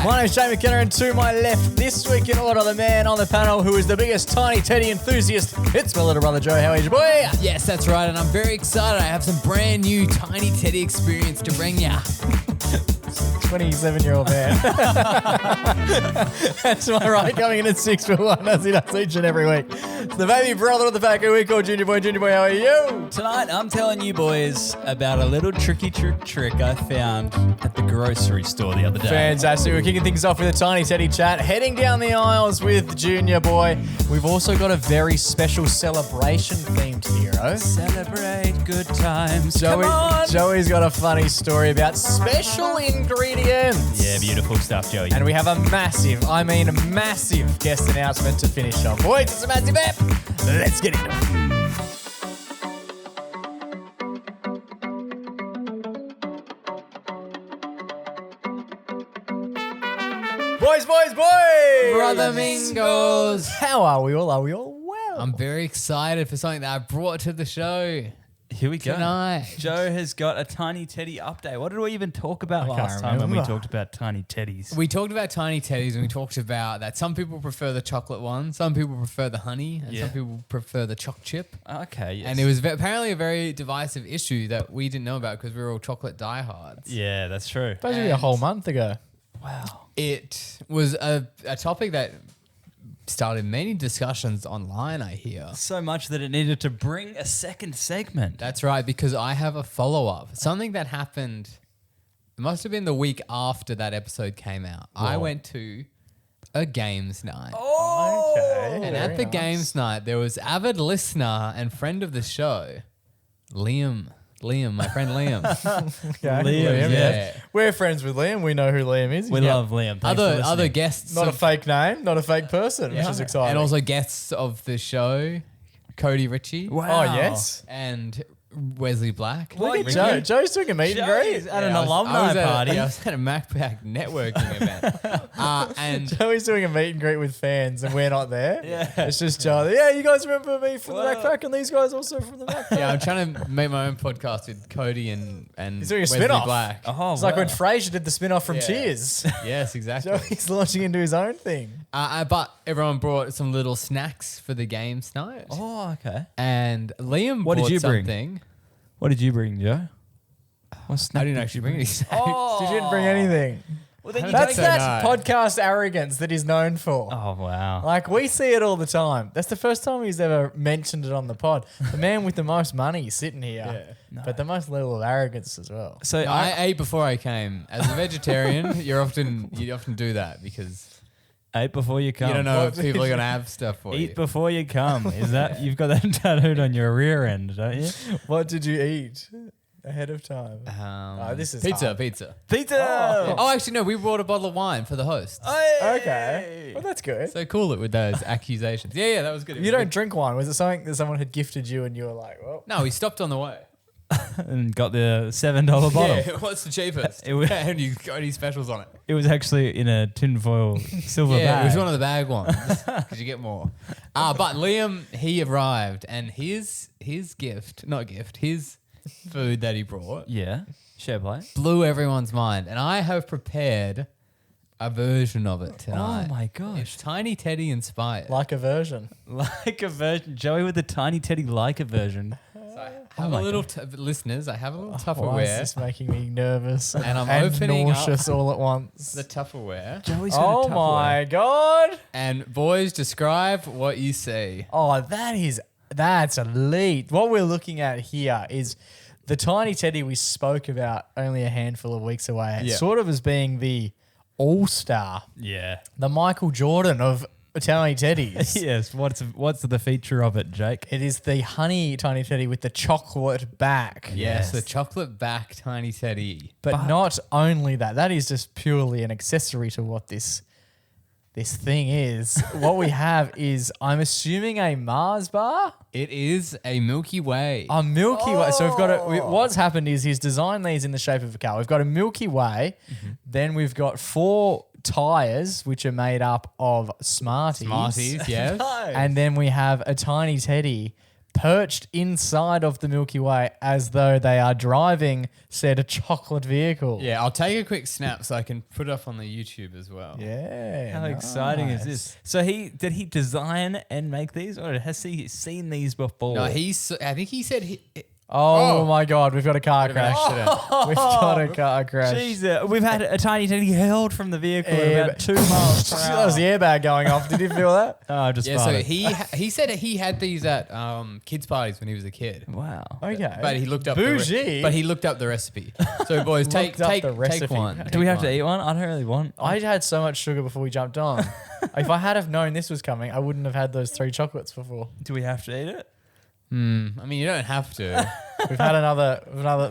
My name's Jamie McKenna, and to my left this week in order, the man on the panel who is the biggest Tiny Teddy enthusiast. It's my little brother Joe. How are you, boy? Yes, that's right, and I'm very excited. I have some brand new Tiny Teddy experience to bring ya. 27-year-old man. That's my right, coming in at 6'1", as he does each and every week. It's the baby brother of the pack who we call Junior Boy. Junior Boy, how are you? Tonight, I'm telling you boys about a little trick I found at the grocery store the other day. Fantastic. We're kicking things off with a Tiny Teddy chat, heading down the aisles with Junior Boy. We've also got a very special celebration-themed hero. Celebrate good times. Come on. Joey's got a funny story about special ingredients. Yeah, beautiful stuff, Joey. And we have a massive guest announcement to finish off. Boys, it's a massive app. Let's get into it. Boys. Brother Mingos. How are we all? Are we all well? I'm very excited for something that I brought to the show Here we go. tonight. Joe has got a Tiny Teddy update. What did we even talk about last time when we talked about Tiny Teddies? We talked about Tiny Teddies and we talked about that some people prefer the chocolate one, some people prefer the honey, and some people prefer the choc chip. Okay, yes. And it was apparently a very divisive issue that we didn't know about because we were all chocolate diehards. Yeah, that's true. Basically a whole month ago. Wow. It was a topic that started many discussions online, I hear. So much that it needed to bring a second segment. That's right, because I have a follow-up. Something that happened, it must have been the week after that episode came out. Whoa. I went to a games night. Oh! Okay. And at the games night, there was avid listener and friend of the show, Liam, my friend Liam. Okay. Liam, yeah. We're friends with Liam. We know who Liam is. We love Liam. Thanks for Other listening. guests. Not a of- fake name, not a fake person, which is exciting. And also guests of the show, Cody Ritchie. Wow. Oh, yes. And Wesley Black. Look at Ricky. Joe. Joe's doing a meet and greet. At an I alumni was party. I was at a MacPack networking event. And Joey's doing a meet and greet with fans and we're not there. Yeah. It's just Joe. Yeah, you guys remember me from the MacPack and these guys also from the MacPack. yeah, I'm trying to make my own podcast with Cody and He's doing a Wesley spin-off. Black. Oh, It's like wow. when Frasier did the spin-off from Yeah. Cheers. Yes, exactly. Joey's launching into his own thing. But everyone brought some little snacks for the games night. Oh, okay. And Liam What did brought you bring? something. What did you bring, Joe? What I didn't actually bring any snacks. Oh. You didn't bring anything. Well, then you That's so that no. podcast arrogance that he's known for. Oh, wow. Like, we see it all the time. That's the first time he's ever mentioned it on the pod. The man with the most money sitting here, but the most level of arrogance as well. So No, I ate before I came. As a vegetarian, you often do that because ate before you come. you don't know if people are gonna have stuff for Eat you. before you come. Is that you've got that tattooed on your rear end, don't you? What did you eat ahead of time? This is pizza. hard. Pizza. Pizza. Oh, actually, no. We brought a bottle of wine for the host. Okay. Well, that's good. So cool it with those accusations. Yeah, that was good. You don't drink wine. Was it something that someone had gifted you and you were like, well, No, we stopped on the way. And got the $7 bottle. Yeah, what's the cheapest? It was- and you got any specials on it? It was actually in a tinfoil silver Yeah, bag. it was one of the bag ones because you get more. But Liam, he arrived and his food that he brought Yeah. Share plate. blew everyone's mind. And I have prepared a version of it tonight. Oh my gosh. It's Tiny Teddy inspired. like a version. Like a version. Joey with the Tiny Teddy like a version. I have a little, listeners, I have a little Why is Tupperware. this making me nervous And I'm opening nauseous all at once? The Tupperware. Joey's got Oh a my God. And boys, describe what you see. Oh, that's elite. What we're looking at here is the Tiny Teddy we spoke about only a handful of weeks away. Yeah. Sort of as being the all-star, Yeah. the Michael Jordan of Tiny Teddies. Yes. What's the feature of it, Jake? It is the honey Tiny Teddy with the chocolate back. Yes, the chocolate back Tiny Teddy. But not only that. That is just purely an accessory to what this thing is. What we have is, I'm assuming, a Mars bar. It is a Milky Way. A Milky Way. So we've got what's happened is he's designed these in the shape of a car. We've got a Milky Way. Then we've got 4 tires, which are made up of Smarties. Smarties, yes. And then we have a Tiny Teddy perched inside of the Milky Way as though they are driving said chocolate vehicle. Yeah, I'll take a quick snap so I can put it up on the YouTube as well. Yeah. How exciting is nice. this? So did he design and make these, or has he seen these before? No, I think he said Oh, Oh. my God, we've got a car Bit of an crash. accident. We've got a car crash. Jeez, we've had a tiny teddy hurled from the vehicle at Yeah, about 2 miles per hour. That was the airbag going off. Did you feel that? Oh, just Yeah, so farted. he said that he had these at kids' parties when he was a kid. Wow. Okay. But he looked up Bougie. but he looked up the recipe. So boys, take Looked up the take recipe. one. Do we have to eat one? I don't really want. I had so much sugar before we jumped on. If I had have known this was coming, I wouldn't have had those 3 chocolates before. Do we have to eat it? I mean, you don't have to. We've had another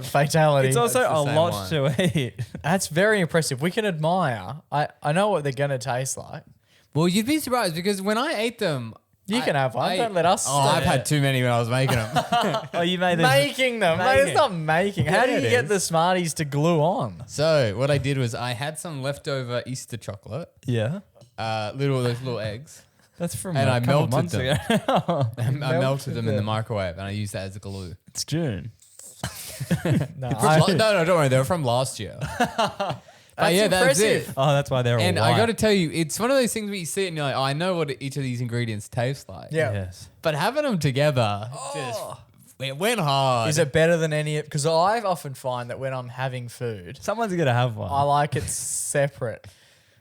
fatality. It's also That's the a same lot one. to eat. That's very impressive. We can admire. I know what they're gonna taste like. Well, you'd be surprised because when I ate them, You can have one. Don't let us. Oh, I've had too many when I was making them. Oh, you made this. making them. Mate, it's not making. How do Yeah, you it get is. the Smarties to glue on? So what I did was I had some leftover Easter chocolate, Yeah. those little eggs. That's from And a I couple of melted months them. ago. I melted them in the them. microwave and I used that as a glue. It's June. No, No, don't worry. They were from last year. But yeah, that's impressive. it. Oh, that's why they're all And white. I got to tell you, it's one of those things where you see it and you're like, oh, I know what each of these ingredients taste like. Yeah. Yes. But having them together, it went hard. Is it better than any? Because I often find that when I'm having food, Someone's gonna have one. I like it separate.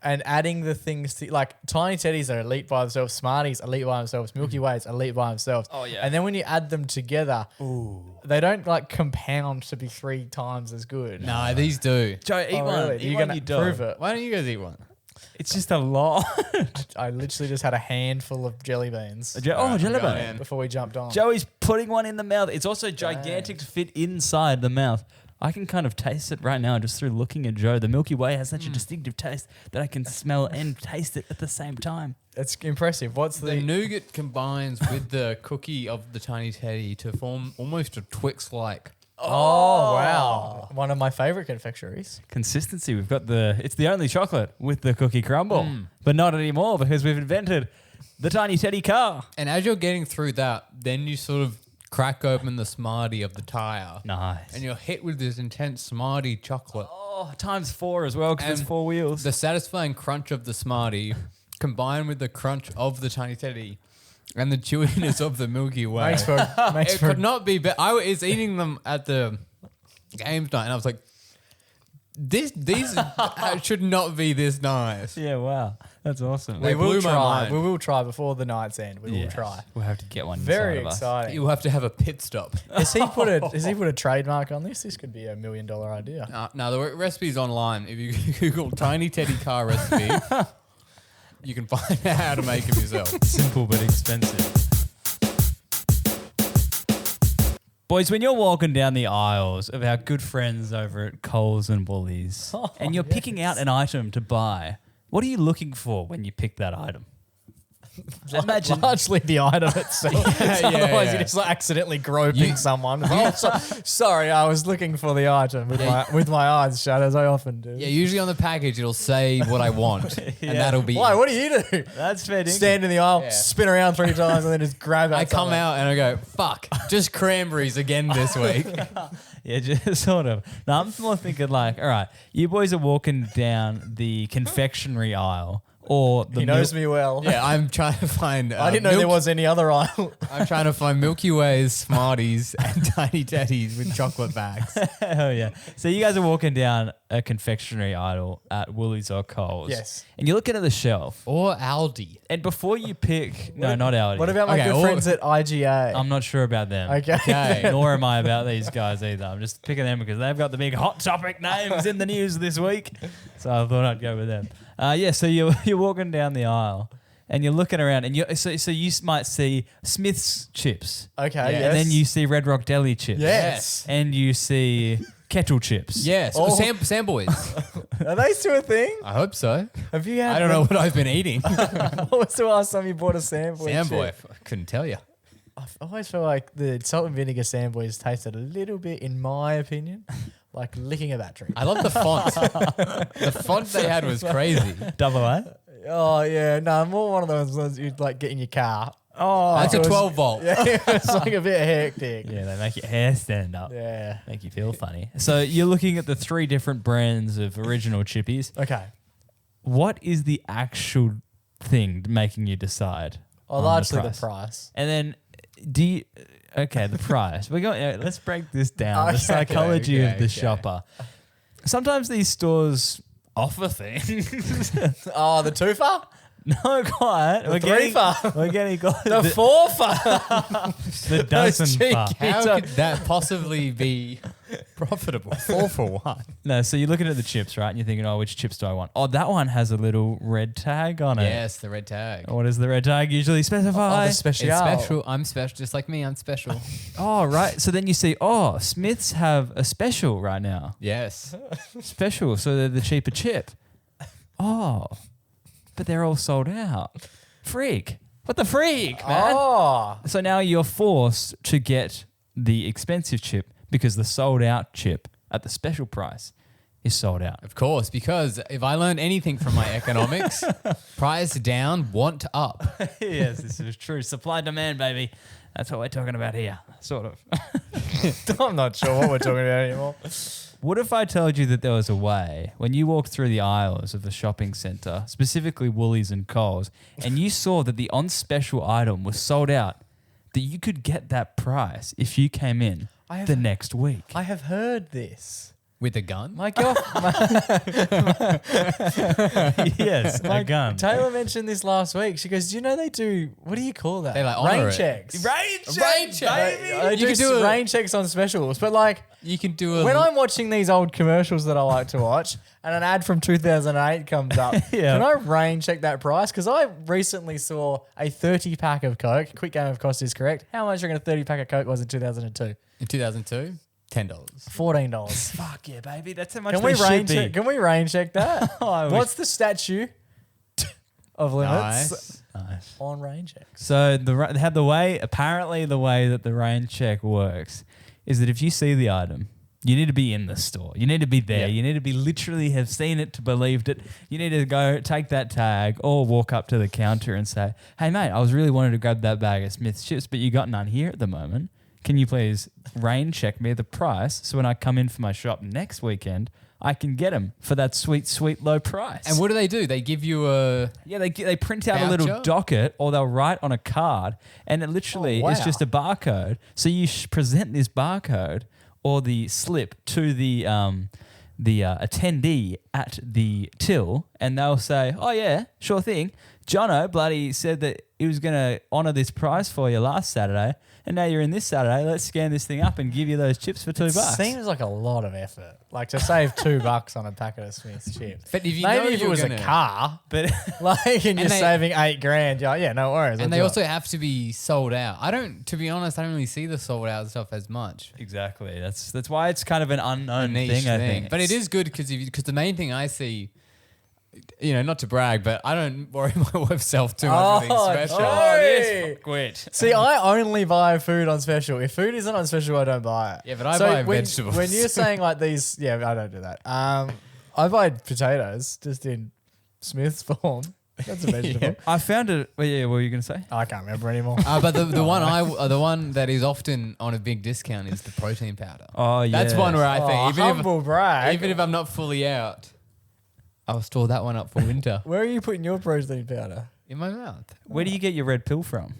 And adding the things to, like Tiny Teddies are elite by themselves, Smarties elite by themselves, Milky Ways elite by themselves. Oh, yeah. And then when you add them together, they don't like compound to be 3 times as good. No, these do. Joe, eat Oh, one. really? Eat You're one, gonna you dog. prove it. Why don't you guys eat one? It's just a lot. I literally just had a handful of jelly beans Oh, jelly go bean. in. before we jumped on. Joey's putting one in the mouth. It's also gigantic to fit inside the mouth. I can kind of taste it right now just through looking at Joe. The Milky Way has such a distinctive taste that I can smell and taste it at the same time. It's impressive. What's The nougat combines with the cookie of the Tiny Teddy to form almost a Twix-like. Oh, wow. One of my favorite confectionaries. Consistency. We've got it's the only chocolate with the cookie crumble, but not anymore because we've invented the Tiny Teddy car. And as you're getting through that, then you sort of crack open the Smartie of the tire. Nice. And you're hit with this intense Smartie chocolate. Oh, times 4 as well because And there's 4 wheels. The satisfying crunch of the Smartie combined with the crunch of the Tiny Teddy and the chewiness of the Milky Way. Makes for It could not be better. I was eating them at the games night and I was like, these should not be this nice. Yeah, wow. That's awesome. They we will blew my try. mind. We will try before the night's end. We will Yes. try. We'll have to get one. Very inside of us. exciting. You'll have to have a pit stop. Has he put a trademark on this? This could be $1 million idea. No, the recipe's online. If you Google Tiny Teddy car recipe, you can find out how to make them yourself. Simple but expensive. Boys, when you're walking down the aisles of our good friends over at Coles and Woolies and you're picking out an item to buy, what are you looking for when you pick that item? Imagine Largely the item itself. Yeah, Otherwise, yeah. you're just like accidentally groping someone. Sorry, I was looking for the item with my eyes shut, as I often do. Yeah, usually on the package it'll say what I want, and that'll be. Why? it. What do you do? that's fair dinkum. Stand in the aisle, Yeah. spin around 3 times, and then just grab out I come something. out and I go, fuck, just cranberries again this week. Yeah, just sort of. No, I'm more thinking like, all right, you boys are walking down the confectionery aisle or the He knows me well. Yeah, I'm trying to find. I didn't know there was any other aisle. I'm trying to find Milky Ways, Smarties, and Tiny Teddies with chocolate bags. Hell yeah. So you guys are walking down a confectionery aisle at Woolies or Coles. Yes. And you're looking at the shelf. Or Aldi. And before you pick, no, not Aldi. What about my Okay, good or- friends at IGA? I'm not sure about them. Okay. Okay. Nor am I about these guys either. I'm just picking them because they've got the big hot topic names in the news this week. So I thought I'd go with them. So you're walking down the aisle and you're looking around and so you might see Smith's chips. Okay, Yeah. yes. And then you see Red Rock Deli chips. Yes. And you see kettle chips. Yes. Oh. Sam Boys. Are they still a thing? I hope so. Have you had I don't know what I've been eating. What was the last time you bought a sandwich? Samboy. I couldn't tell you. I always feel like the salt and vinegar sandwiches tasted a little bit, in my opinion, like licking a battery. I love the font. The font they had was crazy. Double A. Oh, yeah. No, more one of those ones you'd like get in your car Oh, That's a it was- 12 volt. Yeah, it's like a bit hectic. Yeah, they make your hair stand up. Yeah. Make you feel funny. So you're looking at the 3 different brands of original chippies. Okay. What is the actual thing making you decide? Well, on largely the price. And then the price. We're going. Let's break this down. The Okay. psychology of the Okay. shopper. Sometimes these stores offer things. Oh, the twofer? No, quite. The threefer? We're getting close. The fourfer? The dozen cheeky- bar. How could that possibly be profitable? 4 for 1. No, so you're looking at the chips, right? And you're thinking, oh, which chips do I want? Oh, that one has a little red tag on it. Yes, the red tag. What does the red tag usually specify? the It's special. special. I'm special. Just like me, I'm special. Oh, right. So then you see, oh, Smiths have a special right now. Yes. Special, so they're the cheaper chip. Oh, but they're all sold out. Freak. What the freak, man? Oh. So now you're forced to get the expensive chip because the sold out chip at the special price is sold out. Of course, because if I learned anything from my economics, price down, want up. Yes, this is true. Supply demand, baby. That's what we're talking about here, sort of. I'm not sure what we're talking about anymore. What if I told you that there was a way when you walked through the aisles of the shopping centre, specifically Woolies and Coles, and you saw that the on special item was sold out, that you could get that price if you came in the next week? I have heard this. With a gun? My girl, Yes, a gun. Taylor mentioned this last week. She goes, "Do you know they do? What do you call that? They, like, honour rain it. checks. Rain Rain check, baby. They You do, can do a- rain checks on specials, but like You can do a... when I'm watching these old commercials that I like to watch, and an ad from 2008 comes up, Yeah. can I rain check that price? Because I recently saw a 30 pack of Coke. Quick game of cost is correct. How much do you reckon a 30 pack of Coke was in 2002? In 2002, $10. $14. Fuck yeah, baby. That's how much Can we they rain should be. check? Can we rain check that? I wish- What's the statute of limits Nice. Nice. on rain checks? So apparently the way that the rain check works is that if you see the item, you need to be in the store. You need to be there. Yeah. You need to be literally have seen it to believed it. You need to go take that tag or walk up to the counter and say, "Hey mate, I was really wanting to grab that bag of Smith's chips, but you got none here at the moment. Can you please rain check me the price so when I come in for my shop next weekend, I can get them for that sweet, sweet low price?" And what do? They give you a... Yeah, they print out a little Voucher? docket or they'll write on a card and it literally Oh, is wow. just a barcode. So you present this barcode or the slip to the attendee at the till and they'll say, "Oh yeah, sure thing. Jono bloody said that he was going to honour this price for you last Saturday and now you're in this Saturday. Let's scan this thing up and give you those chips for $2." Seems like a lot of effort. Like to save $2 on a packet of Smith's chips. But if you know Maybe if it you're was gonna- a car, But like, and you're they- saving $8,000, you're like, yeah, no worries. And I'll they do also it. have to be sold out. To be honest, I don't really see the sold out stuff as much. exactly. That's why it's kind of an unknown Niche thing, I think. But it is good because the main thing I see, not to brag, but I don't worry myself too much with Oh, things special. Joey. Quit. See, I only buy food on special. If food isn't on special, I don't buy it. Yeah, but I buy when, vegetables. When you're saying like these, yeah, I don't do that. I buy potatoes just in Smith's form. That's a vegetable. I found it. Well, yeah, what were you going to say? I can't remember anymore. But the one that is often on a big discount is the protein powder. Oh, yeah. That's one where I think humble brag. even if I'm not fully out, I'll store that one up for winter Where are you putting your protein powder? in my mouth. Where do you get your red pill from?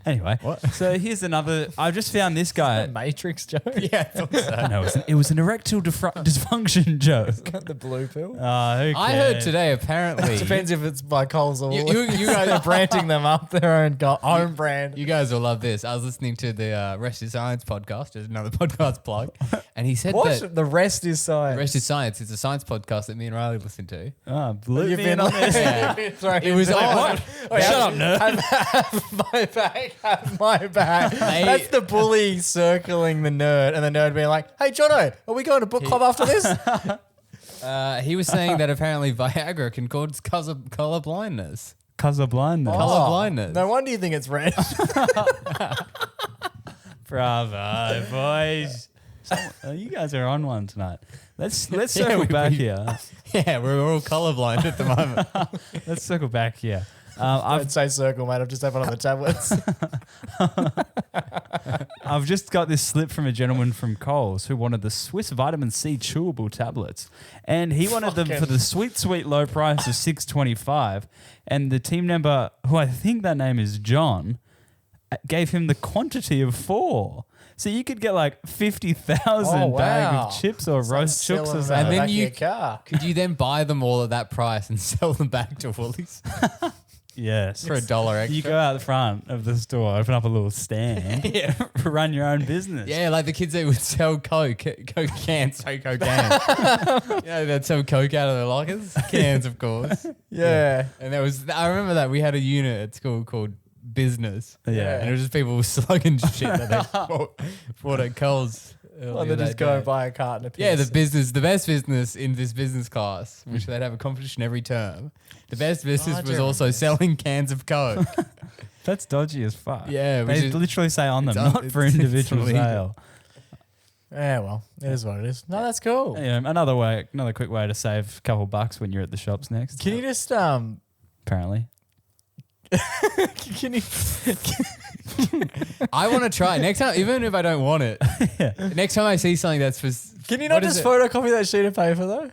Anyway, so here's another. I just found this guy. Matrix joke. Yeah, I thought so. No, it was an erectile dysfunction joke. Got the blue pill. I heard today apparently. Depends if it's by Coles or You- Woolies. you guys- are branding them up their own brand. You guys will love this. I was listening to the Rest is Science podcast, just another podcast plug, and he said What? that The rest is science. Rest is Science. It's a science podcast that me and Riley listen to. Blew You've me been in on like- this. you've been thrown It was into on. it. Wait, Shut up, nerd. Have my back. Have my back. Hey. That's the bully circling the nerd, and the nerd being like, "Hey, Jono, are we going to book club after this?" He was saying that apparently Viagra can cause color blindness. Colour blindness. Colour blindness. No wonder you think it's red. Bravo, boys. You guys are on one tonight. Let's Yeah, circle we- back we- here. Yeah, we're all colorblind at the moment. Let's circle back here. I'd say circle, mate. I've just had one of the tablets. I've just got this slip from a gentleman from Coles who wanted the Swiss vitamin C chewable tablets, and he wanted them for the sweet low price of $6.25. And the team member, who I think that name is John, gave him the quantity of 4. So you could get like 50,000 bag of chips or roast chooks or something. And then you could you then buy them all at that price and sell them back to Woolies Yes. for $1 extra? You go out the front of the store, open up a little stand, run your own business. Yeah, like the kids that would sell Coke cans, Coke cans. They'd sell Coke out of their lockers, cans, of course. Yeah. And I remember that we had a unit at school called Business. Yeah. And it was just people slugging shit that they bought at Coles. Well, they just go and buy a carton of piss. Yeah, the best business in this business class, which they'd have a competition every term. The best business was also selling cans of Coke. That's dodgy as fuck. Yeah, they literally say on them, not for individual sale. Yeah, well, it is what it is. No, that's cool. Anyway, another quick way to save a couple bucks when you're at the shops next. Can you just apparently. Can you? I want to try next time, even if I don't want it. Next time I see something that's for. Can you not just photocopy that sheet of paper though?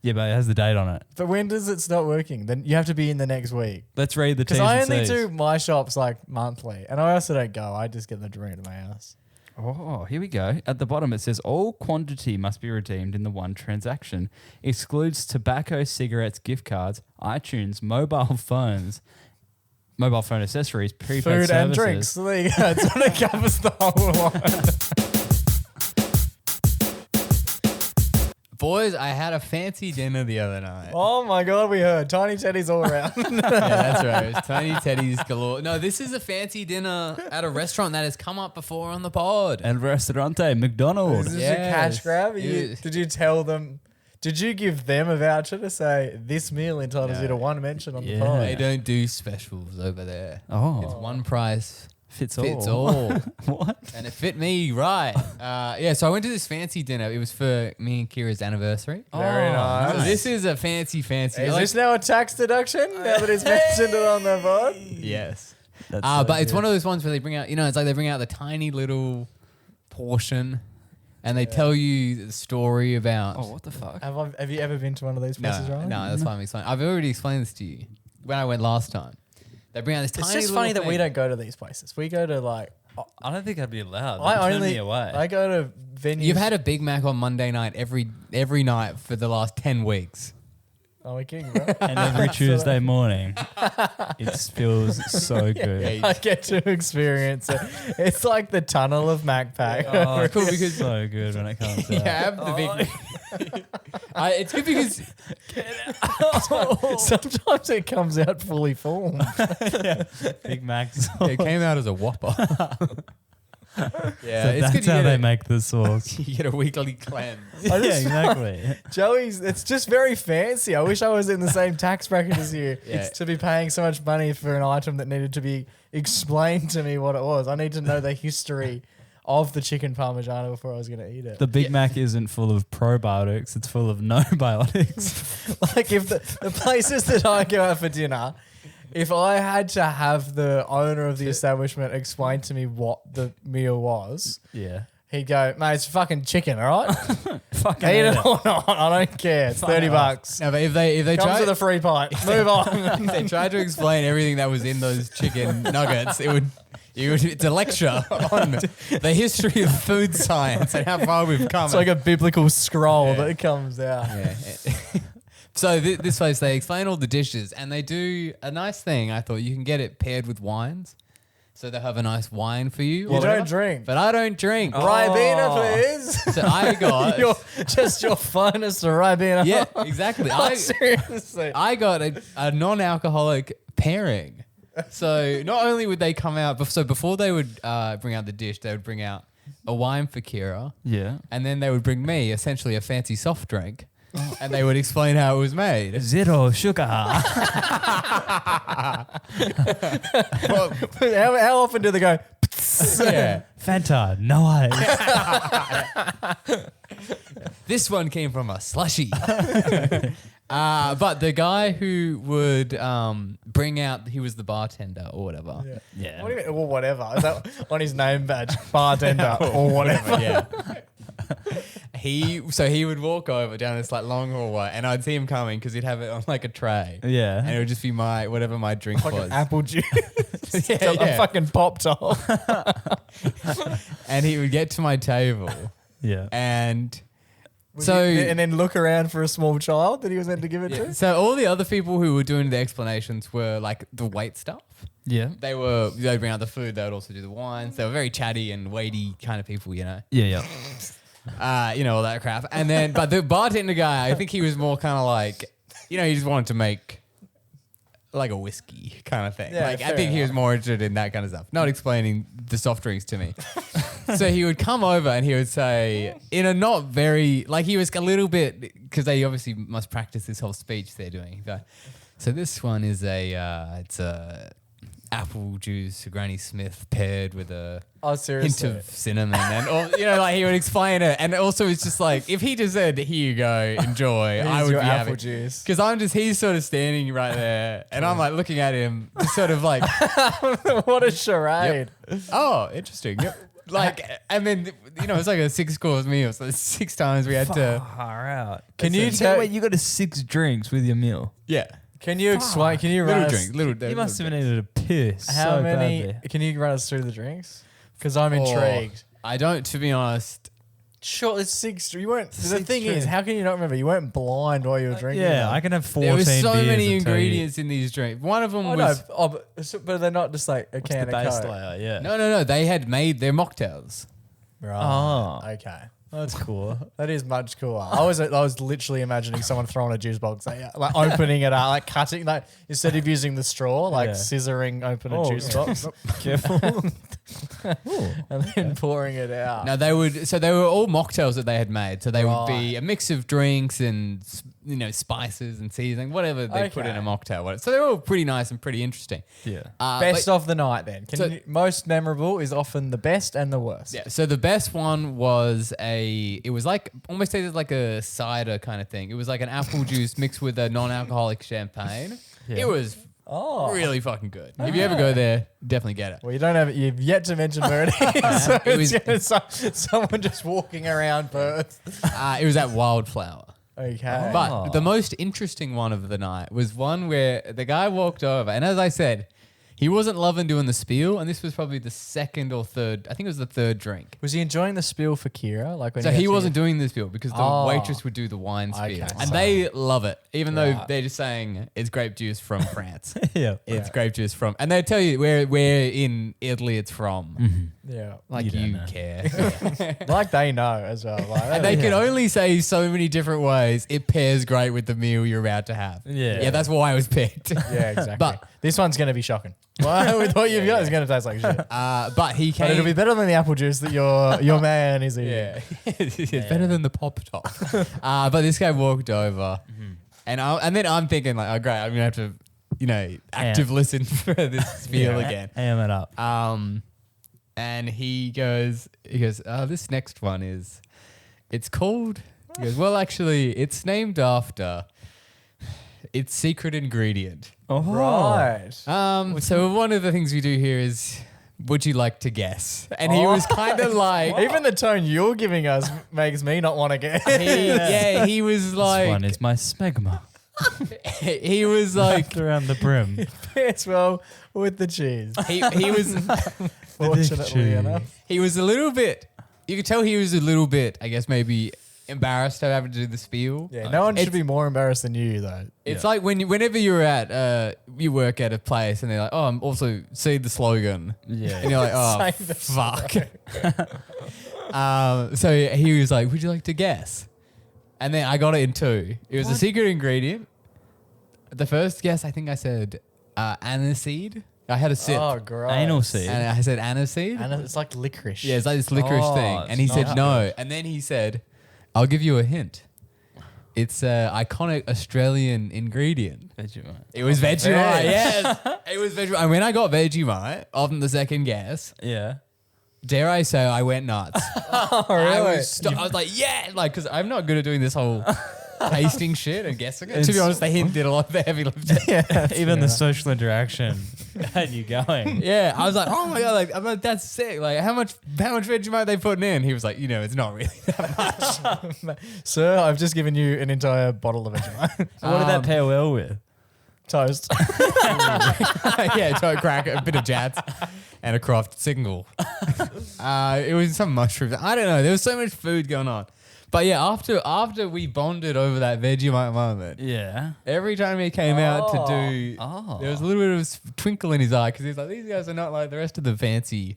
Yeah, but it has the date on it. But when does it stop working? Then you have to be in the next week. Let's read the T's Because I and only C's. do my shops like monthly, and I also don't go. I just get them to bring it to my house. Oh, here we go. At the bottom it says all quantity must be redeemed in the one transaction. Excludes tobacco, cigarettes, gift cards, iTunes, mobile phone accessories, prepaid Food services. and drinks. So there you go. It sort of covers the whole lot. Boys, I had a fancy dinner the other night. Oh my God, we heard. Tiny teddies all around. Yeah, that's right. It was tiny teddies galore. No, this is a fancy dinner at a restaurant that has come up before on the pod. El Restaurante, McDonald's. Is this a Yes. cash grab? Yes. Did you tell them? Did you give them a voucher to say this meal entitles you to one mention on the Yeah. pod? They don't do specials over there. Oh. It's one price Fits fits all. all. What? And it fit me right. So I went to this fancy dinner. It was for me and Kira's anniversary. Very nice. So this is a fancy. Is like- this now a tax deduction now that he's mentioned it on the pod? Yes. That's so But it's good. one of those ones where they bring out, it's like they bring out the tiny little portion and they tell you the story about. Oh, what the fuck? Have you ever been to one of these places, No, Ryan? that's why I'm explaining. I've already explained this to you when I went last time. They bring out this tiny It's just little funny that we thing. don't go to these places. We go to like I don't think I'd be allowed. I Turn me away. go to venues. You've had a Big Mac on Monday night every night for the last 10 weeks. Oh, we're king, bro. and every Tuesday morning, it feels so good. I get to experience it. It's like the tunnel of MacPack. Oh, it's Cool, because- so good when it comes out. Yeah, I have the Big it's good because Sometimes it comes out fully formed. Big Mac sauce. it came out as a Whopper. So it's good that's how you they get make the sauce. you get a weekly cleanse. Yeah, exactly. Joey's, it's just very fancy. I wish I was in the same tax bracket as you Yeah. to be paying so much money for an item that needed to be explained to me what it was. I need to know the history of the chicken parmigiano before I was going to eat it. The Big Mac isn't full of probiotics, it's full of no biotics. Like if the places that I go out for dinner, if I had to have the owner of the establishment explain to me what the meal was, Yeah. he'd go, mate, it's fucking chicken, all right? Fucking Eat hate it it. or not, I don't care. It's $30. No, but if they Comes tried with a free pint. Move on. if they tried to explain everything that was in those chicken nuggets, it's a lecture on the history of food science and how far we've come. It's like a biblical scroll that comes out. Yeah. So this place, they explain all the dishes and they do a nice thing. I thought you can get it paired with wines. So they'll have a nice wine for you. You don't drink. But I don't drink. Ribena, please. So I got... your finest Ribena. yeah, exactly. Seriously. I got a non-alcoholic pairing. So not only would they come out... So before they would bring out the dish, they would bring out a wine for Kira. Yeah. And then they would bring me essentially a fancy soft drink. And they would explain how it was made. Zero sugar. how often do they go? Yeah. Fanta, no ice. This one came from a slushy. But the guy who would bring out, he was the bartender or whatever. Yeah. What do you mean? Or whatever. Is that on his name badge? Bartender or whatever. Yeah. He would walk over down this like long hallway, and I'd see him coming because he'd have it on like a tray. Yeah. And it would just be whatever my drink Like was. an apple juice. Yeah, A fucking pop top. And he would get to my table, Yeah. and And then look around for a small child that he was meant to give it to. so all the other people who were doing the explanations were like the wait staff. Yeah. They'd bring out the food. They would also do the wines. They were very chatty and weighty kind of people, you know. Yeah. All that crap. And then, but the bartender guy, I think he was more kind of like, he just wanted to make like a whiskey kind of thing. Yeah, I fair think he was more interested in that kind of stuff, not explaining the soft drinks to me. So he would come over and he would say, in a not very, like he was a little bit, because they obviously must practice this whole speech they're doing. So this one is it's a apple juice, Granny Smith paired with a hint seriously. of cinnamon, and like he would explain it, and also it's just like if he just said, "Here you go, enjoy," I would your be apple having juice. because he's sort of standing right there, and I'm like looking at him, just sort of like, What a charade. "Oh, interesting." Yep. Like, and then it's like a 6-course meal, so 6 times we had to, Far out. Can you Wait, you got a 6 drinks with your meal. yeah, Can you explain? Can you little run drink, us, little. You must have needed a piss. how so many? badly. Can you run us through the drinks? Because I'm intrigued. I don't, to be honest. Sure, it's 6. You weren't. The 6 thing is, drinks. how can you not remember? You weren't blind while you were drinking. Yeah, them. I can have 14 There were so beers many and tell you- ingredients in these drinks. One of them I was know. But they're not just like a What's the can of base Coke. layer? Yeah. no. They had made their mocktails. Right. Oh. Okay. That's cool. That is much cooler. I was literally imagining someone throwing a juice box, like opening it up, like cutting, like instead of using the straw, like Yeah. scissoring open a juice box Careful. and then pouring it out. No, they were all mocktails that they had made. So they would be Right. a mix of drinks and spices and seasoning, whatever they put in a Okay. mocktail. So they're all pretty nice and pretty interesting. Yeah. Best of the night, then. So- Most memorable is often the best and the worst. Yeah. So the best one was it was like almost tasted like a cider kind of thing. It was like an apple juice mixed with a non-alcoholic champagne. Yeah. It was Oh, really fucking good. If you ever go there, definitely get it. Well, you don't have it. You've yet to mention where it is. So It was- it's someone just walking around Perth. It was at Wildflower. Okay. But the most interesting one of the night was one where the guy walked over, and as I said, he wasn't loving doing the spiel, and this was probably the second or third. I think it was the third drink. was he enjoying the spiel for Kira? Like when So had he to- wasn't doing the spiel because the Oh. waitress would do the wine spiel, Okay. and they love it, even though Right. they're just saying it's grape juice from France. Yeah. It's grape juice from, and they tell you where in Italy it's from. Yeah. Like You don't you know. care. Like they know as well. Like, And they can only say so many different ways it pairs great with the meal you're about to have. Yeah. Yeah, that's why it was picked. yeah, exactly. But- this one's going to be shocking. Well, with what you've got, it's going to taste like shit. But he came. But it'll be better than the apple juice that your man is eating. Yeah, it's better than the pop top. But this guy walked over, and then I'm thinking like, oh great, I'm gonna have to, active listen for this spiel again. Ham it up. And he goes, this next one it's called. He goes, well, actually, it's named after its secret ingredient. Oh. Right. So one of the things we do here is, would you like to guess? And he was kind of like, Even the tone you're giving us makes me not want to get. he was This one like, is my smegma. he was like, Wrapped around the brim. It's well with the cheese. he was, Fortunately cheese. enough. he was a little bit. You could tell he was a little bit, I guess, maybe embarrassed to have to do the spiel. Yeah, no one should It's- be more embarrassed than you though. It's like whenever you're at, you work at a place and they're like, oh, I'm also see the slogan. Yeah. And you're like, oh, Say the fuck. So he was like, would you like to guess? And then I got it in 2. It was a secret ingredient. The first guess, I think I said aniseed. I had a sip. Oh, gross. Anal seed. And I said aniseed. And it's like licorice. Yeah, it's like this licorice Oh, thing. And he it's said not no. And then he said, I'll give you a hint. It's an iconic Australian ingredient. Vegemite. It was Vegemite, Veg. yes. It was Vegemite. And when I got Vegemite, on the second guess, Yeah. dare I say I went nuts. Oh, I really? was, I was like, yeah, like, because I'm not good at doing this whole tasting shit and guessing it. To be honest, the hint did a lot of the heavy lifting. Even the social interaction had you going. Yeah, I was like, oh my god, like I'm like, that's sick. Like how much Vegemite are they putting in? He was like, it's not really that much. Sir, I've just given you an entire bottle of Vegemite. So what did that pair well with? Toast. Yeah, toe cracker, a bit of jats, and a craft single. It was some mushrooms. I don't know. There was so much food going on. But yeah, after we bonded over that Vegemite moment, Yeah. every time he came out to do, Oh. there was a little bit of a twinkle in his eye because he's like, these guys are not like the rest of the fancy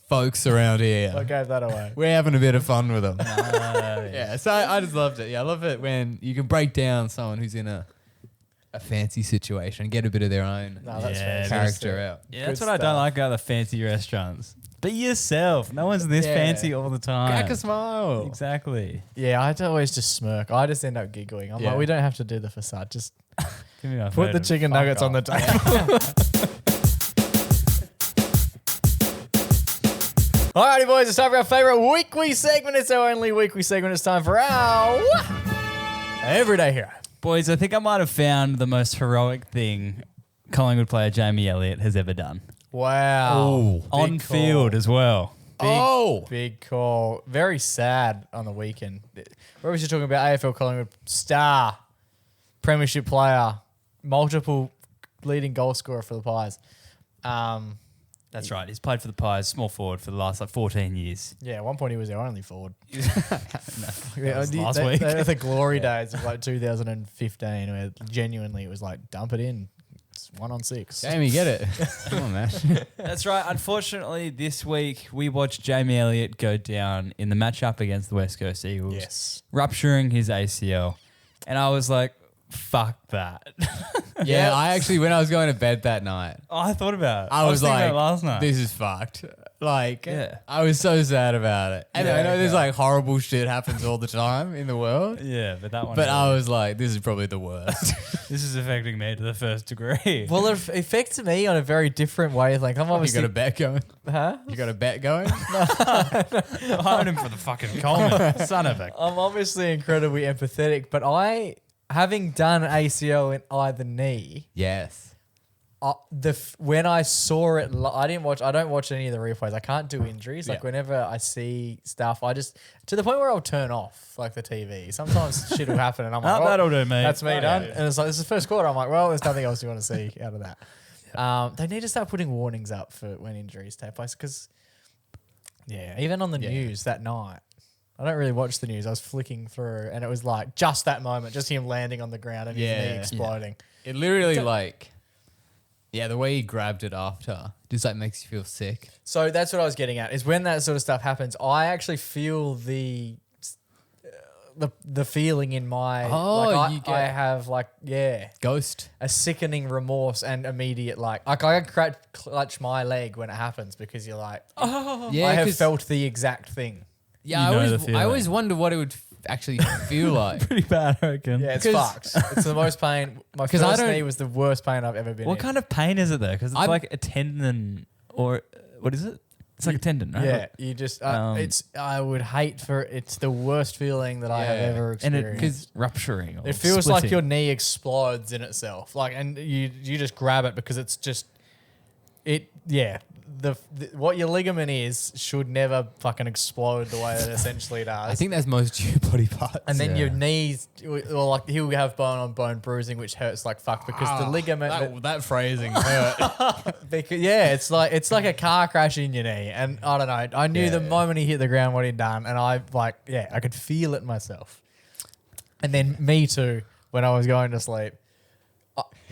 folks around here. I gave that away. We're having a bit of fun with them. Yeah, so I just loved it. Yeah, I love it when you can break down someone who's in a fancy situation and get a bit of their own No, that's Yeah, fair. character out. Yeah, that's Good what I don't stuff. like about the fancy restaurants. Be yourself. No one's this Yeah. fancy all the time. Crack a smile. Exactly. Yeah, I always just smirk. I just end up giggling. I'm Yeah. like, we don't have to do the facade. Just Give me my put phone the and chicken fuck nuggets on the off. table. Alrighty, boys, it's time for our favourite weekly segment. It's our only weekly segment. It's time for our Everyday Hero. Boys, I think I might have found the most heroic thing Collingwood player Jamie Elliott has ever done. Wow. On Big field call. as well. Big call. Very sad on the weekend. We're obviously talking about AFL Collingwood star, premiership player, multiple leading goal scorer for the Pies. That's right. He's played for the Pies, small forward, for the last 14 years. Yeah, at one point he was their only forward. That was last week. They were the glory days of like 2015 where genuinely it was like dump it in. It's 1 on 6. Jamie, get it. Come on, man. That's right. Unfortunately, this week we watched Jamie Elliott go down in the matchup against the West Coast Eagles, Yes. rupturing his ACL. And I was like, fuck that. Yeah, I actually, when I was going to bed that night, Oh, I thought about it. I was thinking like, about it last night. this is fucked. Like, Yeah. I was so sad about it. And I Yeah, know there's yeah. like horrible shit happens all the time in the world. Yeah, but that one. But I was like, this is probably the worst. This is affecting me to the first degree. Well, it affects me on a very different wavelength. I'm You obviously. got a bet going? Huh? You got a bet going? I own him for the fucking Coleman. Son of a. I'm obviously incredibly empathetic, but having done ACL in either knee, Yes. when I saw it, I don't watch any of the replays. I can't do injuries. Like Yeah. whenever I see stuff, I just to the point where I'll turn off like the TV. Sometimes shit will happen, and I'm like, That'll do, mate. That's me Oh, done. yeah. And it's like this is the first quarter. I'm like, well, there's nothing else you want to see out of that. They need to start putting warnings up for when injuries take place because, yeah, even on the news that night. I don't really watch the news. I was flicking through, and it was like just that moment, just him landing on the ground and his knee Yeah. exploding. It literally the way he grabbed it after just like makes you feel sick. So that's what I was getting at. Is when that sort of stuff happens, I actually feel the feeling in my. I have Ghost. a sickening remorse and immediate I can clutch my leg when it happens because you're like, Yeah, I have 'cause- felt the exact thing. Yeah, You know the I feeling. always wonder what it would actually feel like. Pretty bad, I reckon. Yeah, it's 'Cause- fucked. It's the most pain. My 'Cause I first don't- knee was the worst pain I've ever been What in. kind of pain is it though? Because it's I'm- like a tendon or what is it? It's like a tendon, right? Yeah, you just I would hate for it's the worst feeling that I have Yeah. ever And experienced. because rupturing. Or It feels like splitting. your knee explodes in itself. And you just grab it because it's just the what your ligament is should never fucking explode the way that it essentially does. I think that's most of your body parts. and then your Yeah. knees, or like he'll have bone on bone bruising, which hurts like fuck because the ligament. that phrasing hurt. It's like a car crash in your knee, and I don't know. I knew the Yeah. moment he hit the ground what he'd done, and I could feel it myself. And then me too when I was going to sleep,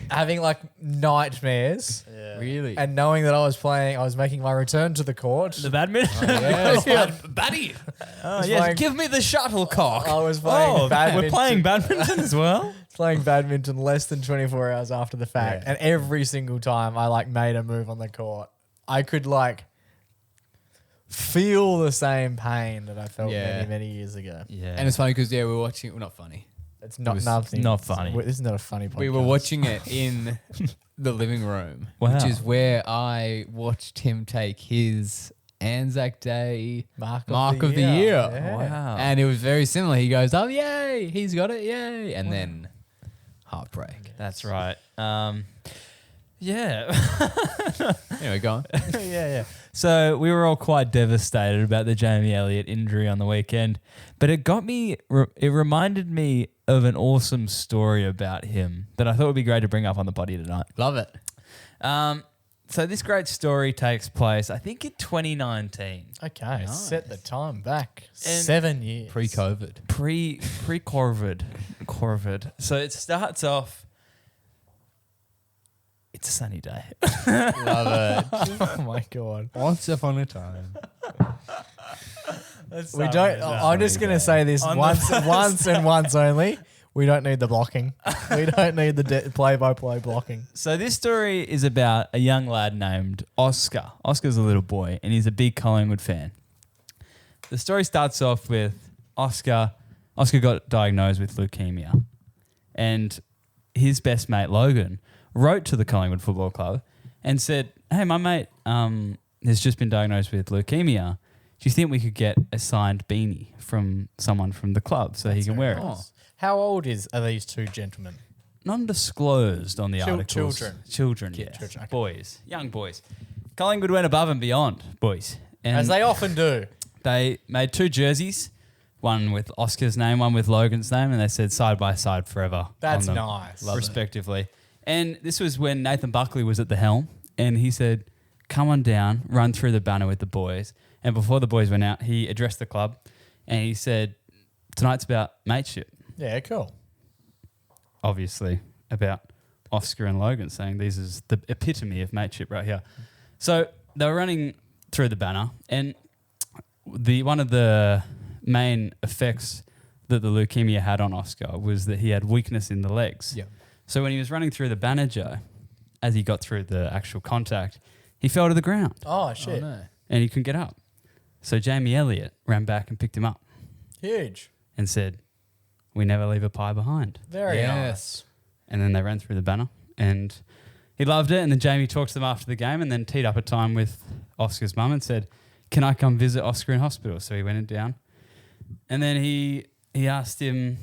having like nightmares, Really? and knowing that I was making my return to the court. the badminton. Buddy. Oh, playing- give me the shuttlecock. I was playing badminton. We're playing badminton as well. Playing badminton less than 24 hours after the fact, Yeah. and every single time I made a move on the court, I could feel the same pain that I felt Yeah. many years ago. Yeah. And it's funny because we were watching. Well, not funny. It's not was nothing. not funny. This is not a funny podcast. We were watching it in the living room, Wow. which is where I watched him take his Anzac Day Mark of the year. Yeah. Wow. And it was very similar. He goes, oh, yay, he's got it, yay. And then heartbreak. That's right. Yeah. Anyway, go on. yeah. So we were all quite devastated about the Jamie Elliott injury on the weekend, but it got me. It reminded me of an awesome story about him that I thought would be great to bring up on the potty tonight. Love it. So this great story takes place, I think, in 2019, Okay, set the time back And 7 years. Pre-COVID. pre-Corvid. So it starts off. It's a sunny day. Love it. Oh my god. Once upon a time. We don't. I'm just gonna say this once and once only. We don't need the blocking. We don't need the play-by-play blocking. So this story is about a young lad named Oscar. Oscar's a little boy, and he's a big Collingwood fan. The story starts off with Oscar. Oscar got diagnosed with leukemia, and his best mate Logan wrote to the Collingwood Football Club and said, "Hey, my mate has just been diagnosed with leukemia. Do you think we could get a signed beanie from someone from the club so he can wear it?" Oh. How old are these two gentlemen? Non-disclosed on the articles. Children, yeah. Children, okay. Boys, young boys. Collingwood went above and beyond, boys. And As they often do. they made 2 jerseys, one with Oscar's name, one with Logan's name, and they said side by side forever. That's on them, nice. respectively. And this was when Nathan Buckley was at the helm, and he said, "Come on down, run through the banner with the boys." And before the boys went out, he addressed the club, and he said, "Tonight's about mateship." Yeah, cool. Obviously about Oscar and Logan, saying this is the epitome of mateship right here. So they were running through the banner, and one of the main effects that the leukemia had on Oscar was that he had weakness in the legs. Yeah. So when he was running through the banner, Joe, as he got through the actual contact, he fell to the ground Oh, shit. Oh, no. and he couldn't get up. So Jamie Elliott ran back and picked him up Huge. and said, "We never leave a pie behind." Very nice. And then they ran through the banner, and he loved it. And then Jamie talked to them after the game, and then teed up a time with Oscar's mum and said, "Can I come visit Oscar in hospital?" So he went down, and then he asked him,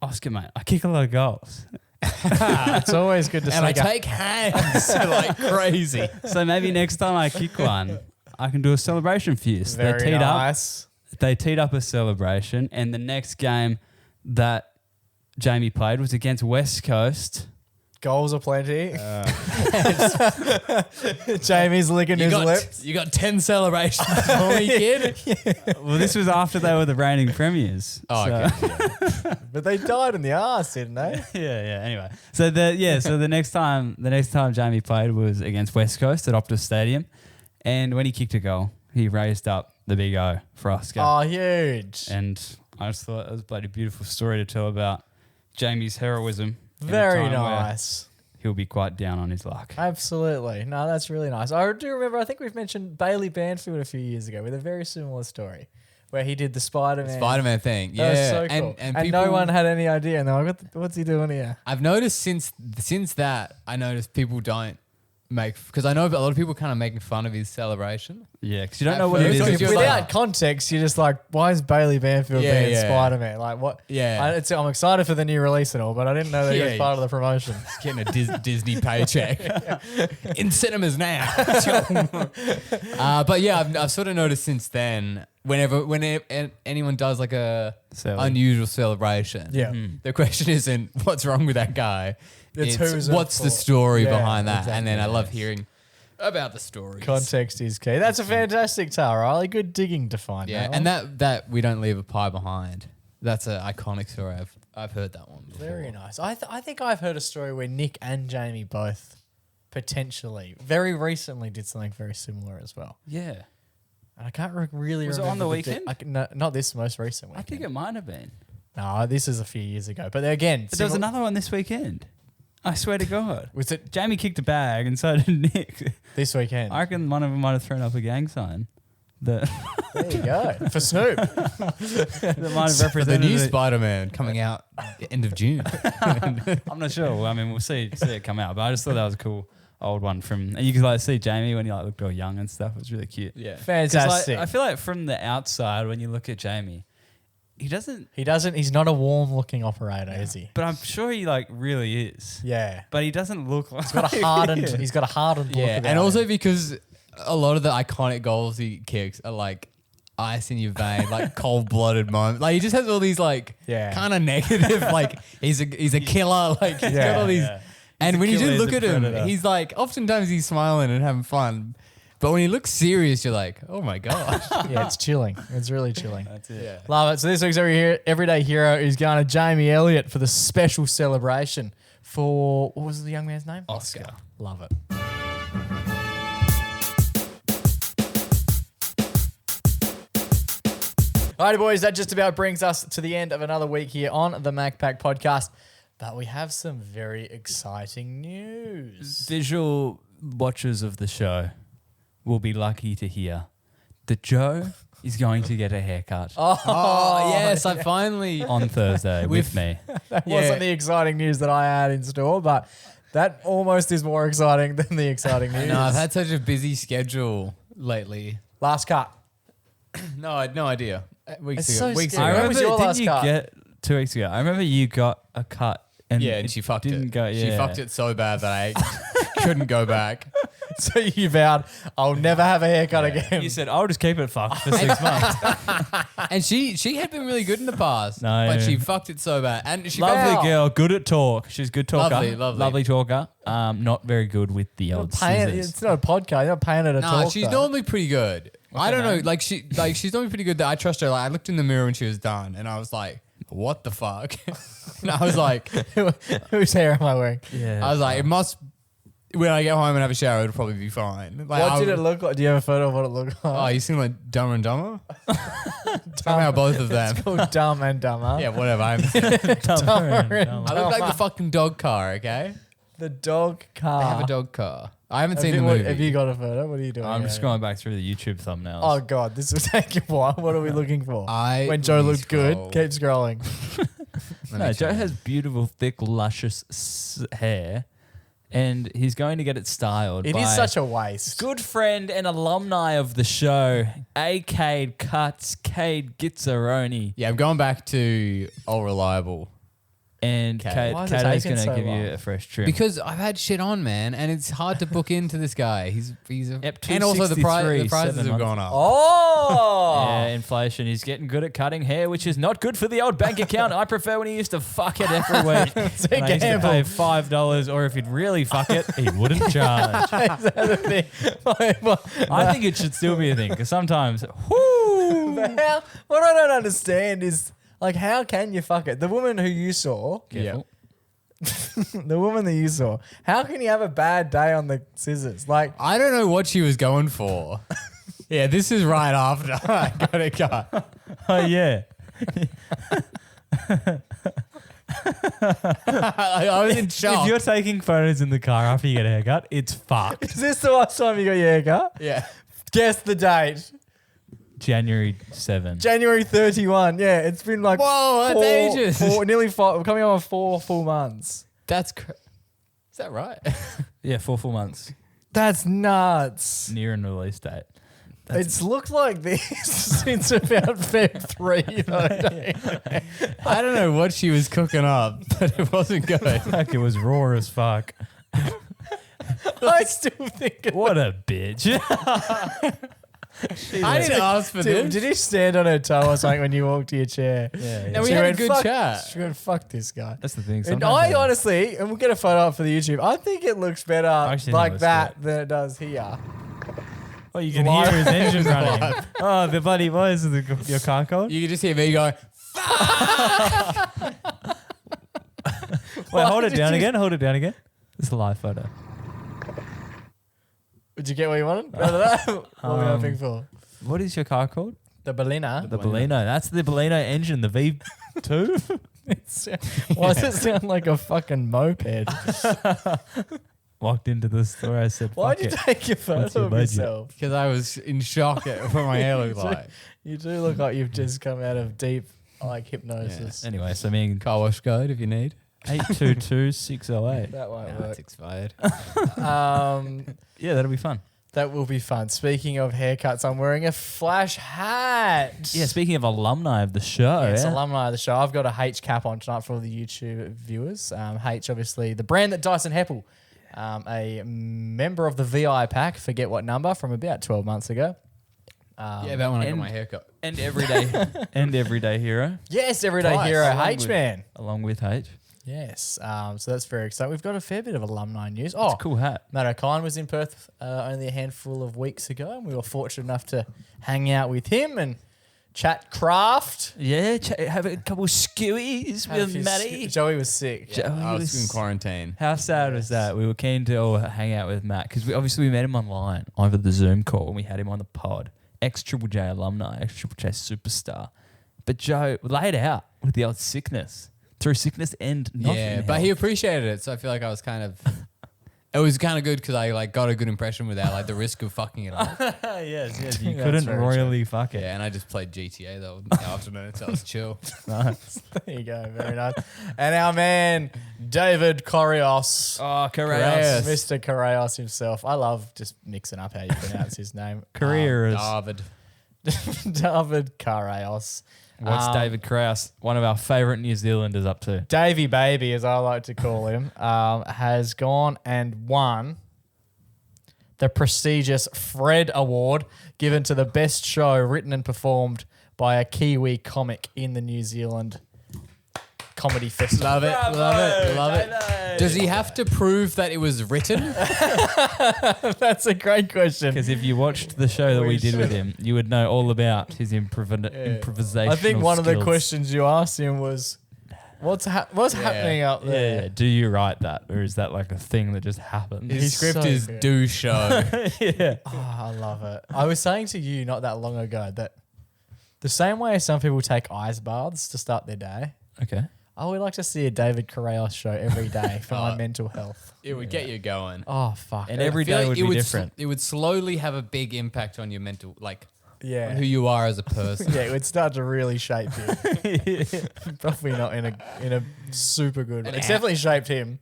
"Oscar, mate, I kick a lot of goals, It's always good to And I say. take hands like crazy. so maybe next time I kick one, I can do a celebration for you." So Very nice. They teed up a celebration, and the next game that Jamie played was against West Coast. Goals aplenty. Jamie's licking his lips. You got 10 celebrations for me, kid. Well, this was after they were the reigning premiers. Oh, So- okay. But they died in the arse, didn't they? yeah. Anyway, so the next time Jamie played was against West Coast at Optus Stadium, and when he kicked a goal, he raised up the big O for Oscar. Oh, huge. And I just thought it was a bloody beautiful story to tell about Jamie's heroism. in a Very time where nice. He'll be quite down on his luck. Absolutely. No, that's really nice. I do remember, I think we've mentioned Bailey Banfield a few years ago with a very similar story where he did the Spider-Man. Spider-Man thing. That was Yeah. so cool. And And no one had any idea. And they're like, what's he doing here? I've noticed since that, I noticed people don't make, because I know a lot of people kind of making fun of his celebration. Yeah, because you don't At know what it first, is. because you're Without like- context, you're just like, why is Bailey Banfield Yeah, being yeah. Spider-Man? Like, what? Yeah. I'm excited for the new release and all, but I didn't know that he was Yeah. part of the promotion. Getting a Disney paycheck in cinemas now. But yeah, I've sort of noticed since then, whenever anyone does like a Celly. unusual celebration, Yeah. the question isn't what's wrong with that guy. It's who's it what's the for. story Yeah, behind that, exactly. and then I love hearing about the stories. Context is key. That's a fantastic tale, Riley. Good digging to find. Yeah, that and one. that we don't leave a pie behind. That's an iconic story. I've heard that one before. Very nice. I think I've heard a story where Nick and Jamie both potentially very recently did something very similar as well. Yeah. And I can't really Was it remember. on the weekend? No, not this most recent I weekend. think it might have been. No, this is a few years ago. But again, But there was another one this weekend. I swear to God. Was it Jamie kicked a bag and so did Nick. this weekend? I reckon one of them might have thrown up a gang sign that, There you go. For Snoop. that might have The represented new it. Spider-Man coming out the end of June. I'm not sure. I mean, we'll see it come out. But I just thought that was a old one from, and you could like see Jamie when he like looked all young and stuff. It was really cute. Yeah. 'Cause, Fantastic. Like, I feel like from the outside when you look at Jamie, he doesn't. He's not a warm looking operator, is he? But I'm sure he like really is. Yeah. But he doesn't look like. He's got a hardened Yeah. he's got a hardened look Yeah, about and also him. because a lot of the iconic goals he kicks are like ice in your vein, like cold-blooded moments. Like he just has all these like Yeah. kind of negative, like he's a killer. Like he's got all these. Yeah. And a when you killer, do he's look a at him, predator. he's like oftentimes he's smiling and having fun, but when he looks serious, you're like, oh my god. Yeah, it's chilling. It's really chilling. That's it. Yeah. Love it. So this week's Everyday Hero is going to Jamie Elliott for the special celebration for, what was the young man's name? Oscar. Love it. Alrighty, boys, that just about brings us to the end of another week here on the MacPack podcast. But we have some very exciting news. Visual watchers of the show will be lucky to hear that Joe is going to get a haircut Oh yes, I finally. on Thursday with me. That Yeah. wasn't the exciting news that I had in store, but that almost is more exciting than the exciting news. No, I've had such a busy schedule lately. Last cut. No, I had no idea. Weeks It's ago. so Weeks scary. ago. When was your didn't last you cut? get 2 weeks ago? I remember you got a cut and Yeah, and she fucked didn't it. go. Yeah. She fucked it so bad that I couldn't go back. So you vowed, I'll never have a haircut again. You said I'll just keep it fucked for 6 months. And she had been really good in the past, No, but yeah. she fucked it so bad. And she Lovely Wow. girl, good at talk. She's a good talker. Lovely. talker. Not very good with the old scissors. It's not a podcast. You're not paying her to Nah, talk. she's though. normally pretty good. I don't know. name? Like she's normally pretty good. That I trust her. Like I looked in the mirror when she was done, and I was like, "What the fuck?" And I was like, Whose hair am I wearing? Yeah. "I was like, it must." When I get home and have a shower, it'll probably be fine. Like, What did it look like? Do you have a photo of what it looked Oh, like? you seen like Dumber and Dumber? Somehow both of them. It's called Dumb and Dumber. Yeah, whatever. I look like the fucking dog car. Okay, The dog car. they have a dog car. I haven't Have seen you, the what- movie. have you got a photo? What are you doing? I'm just here? scrolling back through the YouTube thumbnails. Oh god, this will take a while. What are we looking for? When Joe really looked scroll. good, keep scrolling. Let no, me Joe check. has beautiful, thick, luscious hair, and he's going to get it styled. It by is such a waste. good friend and alumni of the show, A. Cade Cuts, Cade Gitzaroni. Yeah, I'm going back to All Reliable. And Cade. Cade, Why is it Cade's taking going to so give long? you a fresh trim. Because I've had shit on, man, and it's hard to book into this guy. He's a, Yep, and also the 263, prices 7 have months. gone up. Oh, yeah, inflation. He's getting good at cutting hair, which is not good for the old bank account. I prefer when he used to fuck it every week. It's a When I used to gamble. pay $5, or if he'd really fuck it, he wouldn't charge. Is that the thing? I think it should still be a thing because sometimes, whoo, But how, what I don't understand is like, how can you fuck it? The woman who you saw, careful. the woman that you saw, how can you have a bad day on the scissors? Like, I don't know what she was going for. Yeah, this is right after I got a cut. Oh yeah. I was in shock. If you're taking photos in the car after you get a haircut, it's fucked. is this the last time you got your haircut? Yeah. Guess the date. January 7. January 31. Yeah, it's been like Whoa, that's ages. nearly 5. We're coming on 4 full months. That's is that right? Yeah, 4 full months. That's nuts. Near an release date. It's looked like this since about Feb 3. You know what I mean? I don't know what she was cooking up, but it wasn't good. Like it was raw as fuck. I still think it. What a bitch. I didn't ask for Did this. you stand on her toe or something when you walked to your chair? Yeah, And we She had a went, good "Fuck-" chat. She went, fuck this guy. That's the thing. And Sometimes I honestly, and we'll get a photo up for the YouTube, I think it looks better actually think it like looks that than it does here. Oh, you can Live. hear his engine running. Oh, the bloody boys, your car code? You could just hear me going, Wait, hold it did down you- again. Hold it down again. It's a live photo. Did you get what you wanted? Out of that? What were we hoping for? What is your car called? The Berliner. The Baleno. That's the Baleno engine, the V2. Why does it sound like a fucking moped? Walked into the store. I said, Why'd fuck you it. take your What's photo your of budget? yourself? because I was in shock at what my hair looked like. You do look like you've just come out of deep like hypnosis. Anyway, so me and Car wash code if you need. 822-608. That won't Nah, work. it's expired. Yeah, that'll be fun. That will be fun. Speaking of haircuts, I'm wearing a Flash hat. Yeah, speaking of alumni of the show. Yes, yeah. alumni of the show. I've got a H cap on tonight for all the YouTube viewers. H, obviously, the brand that Dyson Heppel, a member of the VI pack, forget what number, from about 12 months ago. Yeah, that one I got and- my haircut. And everyday hero, Yes, everyday Twice, hero, along H with- man. along with H. Yes, so that's very exciting. We've got a fair bit of alumni news. It's Oh, a cool hat. Matt O'Kine was in Perth only a handful of weeks ago, and we were fortunate enough to hang out with him and chat craft. Yeah, have a couple of skewies Had a with few Matty. Joey was sick. Joey I was was- in quarantine. How sad was that? We were keen to all hang out with Matt because we met him online over the Zoom call and we had him on the pod. Ex-Triple J alumni, ex-Triple J superstar. But Joe laid out with the old sickness. Through sickness and not Yeah, in but health. he appreciated it, so I feel like I was kind of. It was kind of good because I like got a good impression without like the risk of fucking it up. yes, you That's couldn't very royally fuck it. Yeah, and I just played GTA the afternoon, so I was chill. Nice. There you go, very nice. And our man, David Correos. Oh, Correos. Mr. Correos himself. I love just mixing up how you pronounce his name. Career is. David. David Correos. What's David Krause, one of our favourite New Zealanders, up to? Davey Baby, as I like to call him, has gone and won the prestigious Fred Award given to the best show written and performed by a Kiwi comic in the New Zealand Comedy Festival. Love it, love it, love it. Does he have to prove that it was written? That's a great question. Because if you watched the show that we did with him, you would know all about his improvisation. I think one of the questions you asked him was, what's happening up there? Yeah, do you write that, or is that like a thing that just happened? His script so is good. do show. yeah. Oh, I love it. I was saying to you not that long ago that the same way some people take ice baths to start their day, Okay. I would like to see a David Correos show every day for my mental health. It would get you going. Oh, fuck. And it. every I feel day like would it be would different. it would slowly have a big impact on your mental, like Yeah. on who you are as a person. Yeah, it would start to really shape you. Probably not in a super good way. It's definitely shaped him,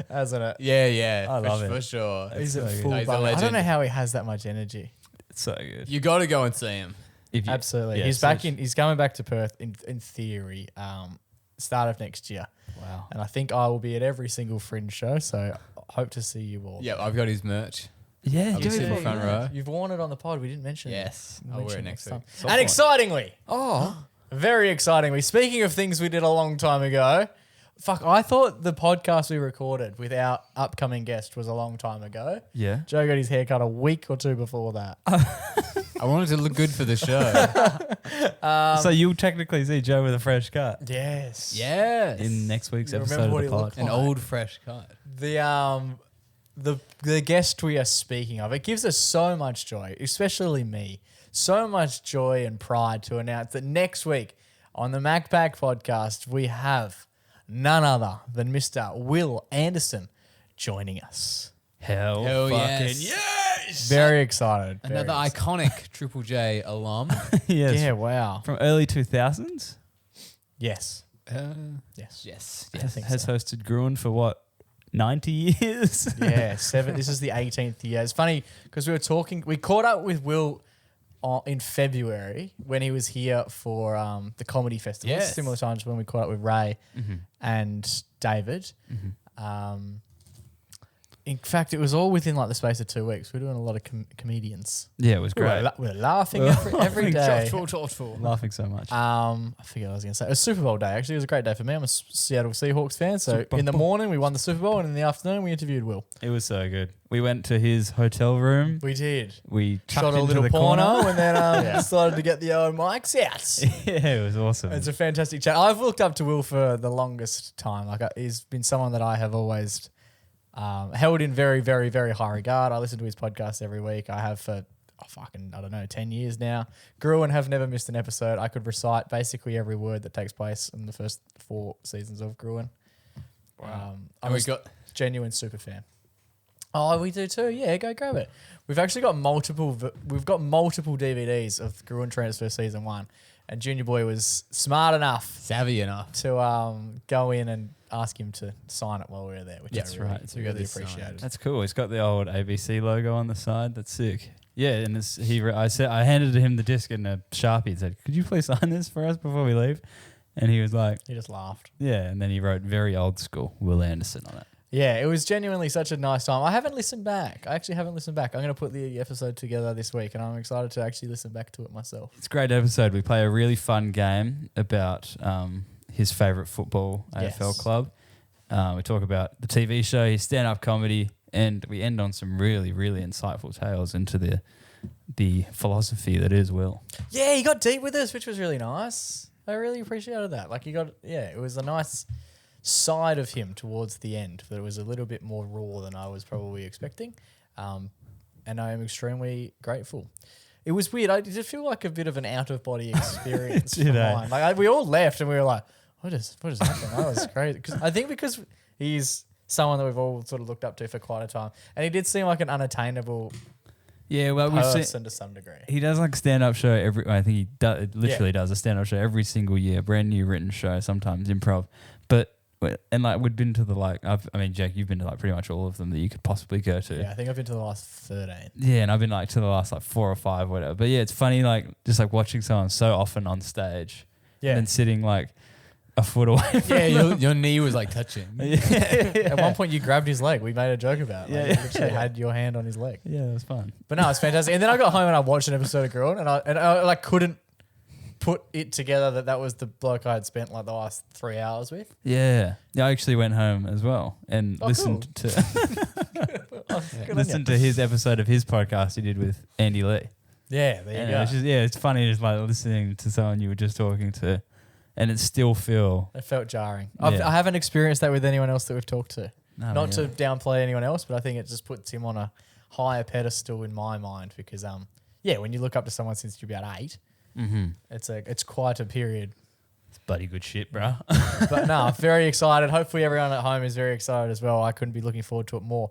hasn't it? Yeah, yeah. I love it. For sure. He's a so good. full No, he's a bugger. I don't legend. know how he has that much energy. It's so good. You got to go and see him. If you- Absolutely. yeah, He's so back in. He's coming back to Perth in theory, start of next year. Wow. And I think I will be at every single Fringe show. So I hope to see you all. Yeah, I've got his merch. Yeah, I'll be sitting in front row. You've worn it on the pod. We didn't mention Yes, it. I'll wear Mention it next some- week. And excitingly, very excitingly, speaking of things we did a long time ago, fuck, I thought the podcast we recorded with our upcoming guest was a long time ago. Yeah. Joe got his haircut a week or two before that. I wanted to look good for the show. So you'll technically see Joe with a fresh cut Yes. yes. in next week's You episode remember of what the he pod. looked An like? old fresh cut. The guest we are speaking of, it gives us so much joy, especially me, so much joy and pride to announce that next week on the MacPack podcast, we have none other than Mr. Will Anderson joining us. Hell yes. fucking yes. Very excited. very Another excited. iconic Triple J alum. yes. Yeah, wow. From early 2000s. Yes. Yes. Yes. Yes. I think Has so. hosted Gruen for what? 90 years? Yeah, 7. This is the 18th year. It's funny because we caught up with Will in February when he was here for the comedy festival. Yes. Similar times when we caught up with Ray and David. In fact, it was all within like the space of 2 weeks. We're doing a lot of comedians. Yeah, it was We were, great. we were laughing every day. Laughing so much. I forget what I was going to say. It was Super Bowl day. Actually, it was a great day for me. I'm a Seattle Seahawks fan. So Super in the Bowl. morning, we won the Super Bowl, and in the afternoon, we interviewed Will. It was so good. We went to his hotel room. We did. We Shot chucked a into little the porno corner. and then decided to get the old mics out. Yeah, it was awesome. It's a fantastic chat. I've looked up to Will for the longest time. He's been someone that I have always held in very, very, very high regard. I listen to his podcast every week. I have for, 10 years now. Grew and have never missed an episode. I could recite basically every word that takes place in the first 4 seasons of Gruen. I'm And we a got genuine super fan. Oh, we do too. Yeah, go grab it. We've actually got multiple. We've got multiple DVDs of Gruen Transfer Season 1, and Junior Boy was smart enough savvy enough. to go in and ask him to sign it while we were there, which That's I really, right. So we got really this signed. appreciated. That's cool. He's got the old ABC logo on the side. That's sick. Yeah, and I handed him the disc and a Sharpie and said, "Could you please sign this for us before we leave?" And he was like, He just laughed. "Yeah." And then he wrote very old school Will Anderson on it. Yeah, it was genuinely such a nice time. I haven't listened back. I actually haven't listened back. I'm going to put the episode together this week, and I'm excited to actually listen back to it myself. It's a great episode. We play a really fun game about his favorite football AFL Yes. club. We talk about the TV show, his stand-up comedy, and we end on some really, really insightful tales into the philosophy that is Will. Yeah, he got deep with us, which was really nice. I really appreciated that. Like it was a nice side of him towards the end, but it was a little bit more raw than I was probably expecting. And I am extremely grateful. It was weird. I did feel like a bit of an out-of-body experience for mine. Like we all left and we were like, what is happening? That was crazy. Because he's someone that we've all sort of looked up to for quite a time. And he did seem like an unattainable Yeah, well, person to some degree. he does like a stand-up show I think he literally does a stand-up show every single year, brand new written show, sometimes improv. And like we'd been to Jack, you've been to like pretty much all of them that you could possibly go to. Yeah, I think I've been to the last 13. Yeah, and I've been like to the last like 4 or 5, whatever. But yeah, it's funny like just like watching someone so often on stage, Yeah. and sitting like a foot away. From Yeah, your knee was like touching. At one point, you grabbed his leg. We made a joke about it. Like, Yeah, you literally had your hand on his leg. Yeah, it was fun. But no, it's fantastic. And then I got home and I watched an episode of Girl, and I like couldn't put it together that was the bloke I had spent like the last 3 hours with. Yeah, I actually went home as well and listened to his episode of his podcast he did with Andy Lee. Yeah, there you And go. it's funny just like listening to someone you were just talking to, and it still feel. It felt jarring. Yeah. I haven't experienced that with anyone else that we've talked to. No, Not yeah. to downplay anyone else, but I think it just puts him on a higher pedestal in my mind because, when you look up to someone since you're about 8, it's quite a period. It's bloody good shit, bro. But no, I'm very excited. Hopefully everyone at home is very excited as well. I couldn't be looking forward to it more.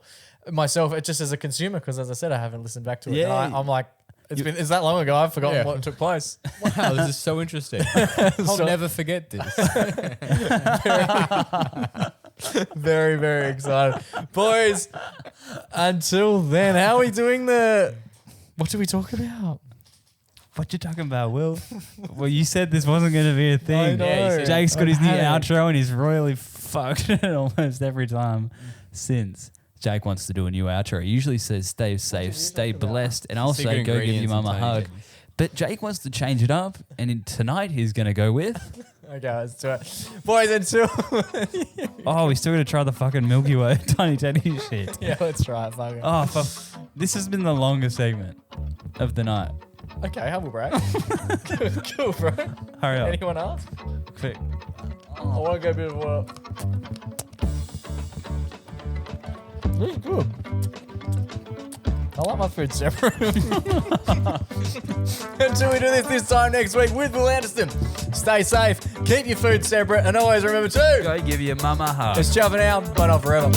Myself, it's just as a consumer, because as I said, I haven't listened back to it. Yeah. And I'm like, it's that long ago, I've forgotten what took place. Wow, this is so interesting. I'll never forget this. Very, very excited. Boys, until then, how are we doing what did we talk about? What you talking about, Will? Well, you said this wasn't going to be a thing. I know. Yeah, you said- Jake's got his new I outro and he's royally fucked it almost every time since. Jake wants to do a new outro. He usually says stay safe, stay blessed, and also Secret go give your ingredients mum a and hug. Tony But Jake wants to change it up, and tonight he's going to go with... Okay, let's do it. Boys, until... Oh, we still got to try the fucking Milky Way Tiny Teddy shit. yeah, let's try it. Fuck it. Oh, this has been the longest segment of the night. Okay, humble brag. Cool, bro. Hurry up. Anyone else? Quick. I want to go a bit of water. This is good. I like my food separate. Until we do this time next week with Will Anderson. Stay safe, keep your food separate, and always remember to... Go give your mum a hug. It's chuffing out, but not forever.